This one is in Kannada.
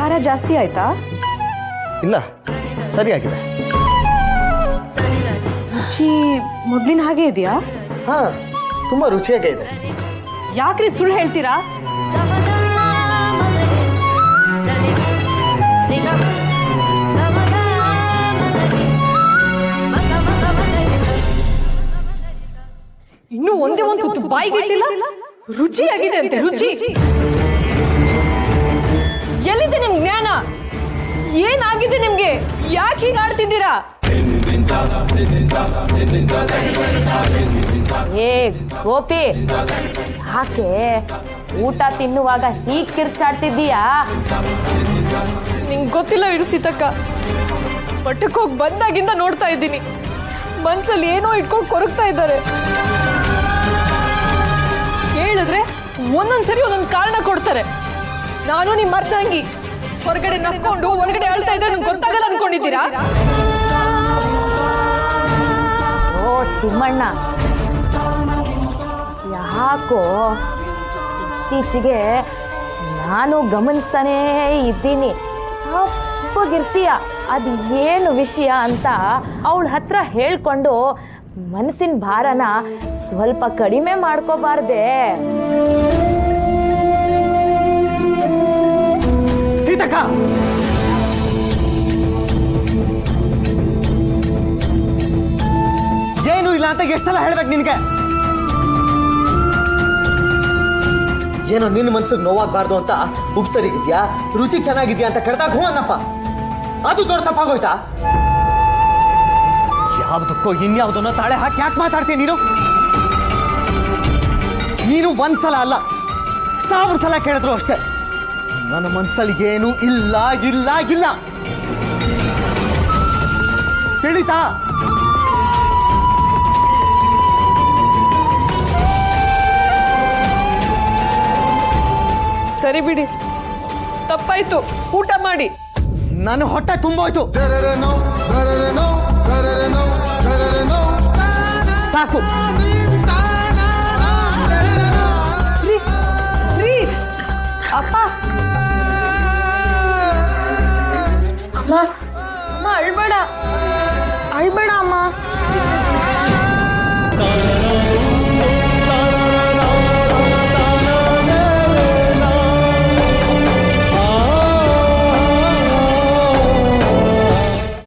ಖಾರ ಜಾಸ್ತಿ ಆಯ್ತಾ? ಇಲ್ಲ, ಸರಿಯಾಗಿದೆ. ರುಚಿ ಮೊದ್ಲಿನ ಹಾಗೆ ಇದೆಯಾ? ಹಾ, ತುಂಬಾ ರುಚಿಯಾಗೇ ಇದೆ. ಯಾಕ್ರಿ ಸುಳ್ಳು ಹೇಳ್ತೀರಾ? ಇನ್ನೂ ಒಂದೇ ಒಂದು ತುತ್ತು ಬಾಯಿಗೆ ಇಟ್ಟಿಲ್ಲ, ರುಚಿಯಾಗಿದೆ ಅಂತೆ. ರುಚಿ ಎಲ್ಲಿದೆ ನಿಮ್ ಜ್ಞಾನ? ಏನಾಗಿದೆ ನಿಮ್ಗೆ? ಯಾಕೆ ಹೀಗೆ ಆಡ್ತಿದ್ದೀರಾ? ಏ ಗೋಪಿ, ಯಾಕೆ ಊಟ ತಿನ್ನುವಾಗ ಹೀಗ್ ಕಿರ್ಚಾಡ್ತಿದ್ದೀಯಾ? ನಿಂಗೆ ಗೊತ್ತಿಲ್ಲ ಇರು ಸೀತಕ್ಕ, ಮಠಕ್ಕೆ ಹೋಗಿ ಬಂದಾಗಿಂದ ನೋಡ್ತಾ ಇದ್ದೀನಿ, ಮನ್ಸಲ್ಲಿ ಏನೋ ಇಟ್ಕೊಂಡು ಕೊರಗ್ತಾ ಇದ್ದಾರೆ. ಹೇಳಿದ್ರೆ ಒಂದೊಂದ್ಸರಿ ಒಂದೊಂದು ಕಾರಣ ಕೊಡ್ತಾರೆ. ನಾನು ನಿಮ್ಮ ಮರ್ತಂಗಿ ಹೊರಗಡೆ ನಕ್ಕೊಂಡು ಒಳಗಡೆ ಹೇಳ್ತಾ ಇದ್ರೆ ನಂಗೆ ಗೊತ್ತಾಗಲ್ಲ ಅನ್ಕೊಂಡಿದ್ದೀರಾ? ಓ ತಿಮ್ಮಣ್ಣ, ಯಾಕೋ ಇತ್ತೀಚೆಗೆ ನಾನು ಗಮನಿಸ್ತಾನೇ ಇದ್ದೀನಿ, ತಪ್ಪಗಿರ್ತೀಯ. ಅದು ಏನು ವಿಷಯ ಅಂತ ಅವಳ ಹತ್ರ ಹೇಳ್ಕೊಂಡು ಮನಸ್ಸಿನ ಭಾರನ ಸ್ವಲ್ಪ ಕಡಿಮೆ ಮಾಡ್ಕೋಬಾರ್ದೆ? ಸೀತಕ್ಕ, ಏನು ಇಲ್ಲ ಅಂತ ಎಷ್ಟೆಲ್ಲ ಹೇಳ್ಬೇಕು ನಿನ್ಗೆ? ಏನೋ ನಿನ್ನ ಮನ್ಸಿಗೆ ನೋವಾಗಬಾರ್ದು ಅಂತ ಉಪ್ಸರಿಗಿದ್ಯಾ, ರುಚಿ ಚೆನ್ನಾಗಿದ್ಯಾ ಅಂತ ಕೆಡ್ದಾಗ ಹೂ ಅನ್ನಪ್ಪ, ಅದು ದೊಡ್ಡ ತಪ್ಪಾಗೋಯ್ತಾ? ಯಾವ್ದಕ್ಕೋ ಇನ್ಯಾವುದನ್ನೋ ತಾಳೆ ಹಾಕಿ ಯಾಕೆ ಮಾತಾಡ್ತೀನಿ ನೀನು? ನೀನು ಒಂದ್ಸಲ ಅಲ್ಲ 1000 ಸಲ ಕೇಳಿದ್ರು ಅಷ್ಟೇ, ನನ್ನ ಮನ್ಸಲ್ಲಿ ಏನೂ ಇಲ್ಲ ಇಲ್ಲ ಇಲ್ಲ. ತಿಳಿತಾ? ಸರಿ ಬಿಡಿ, ತಪ್ಪಾಯ್ತು, ಊಟ ಮಾಡಿ. ನನ್ನ ಹೊಟ್ಟೆ ತುಂಬೋಯ್ತು, ಸಾಕು. ಅಪ್ಪ, ಅಮ್ಮ, ಅಮ್ಮ ಅಳ್ಬೇಡ, ಅಳ್ಬೇಡ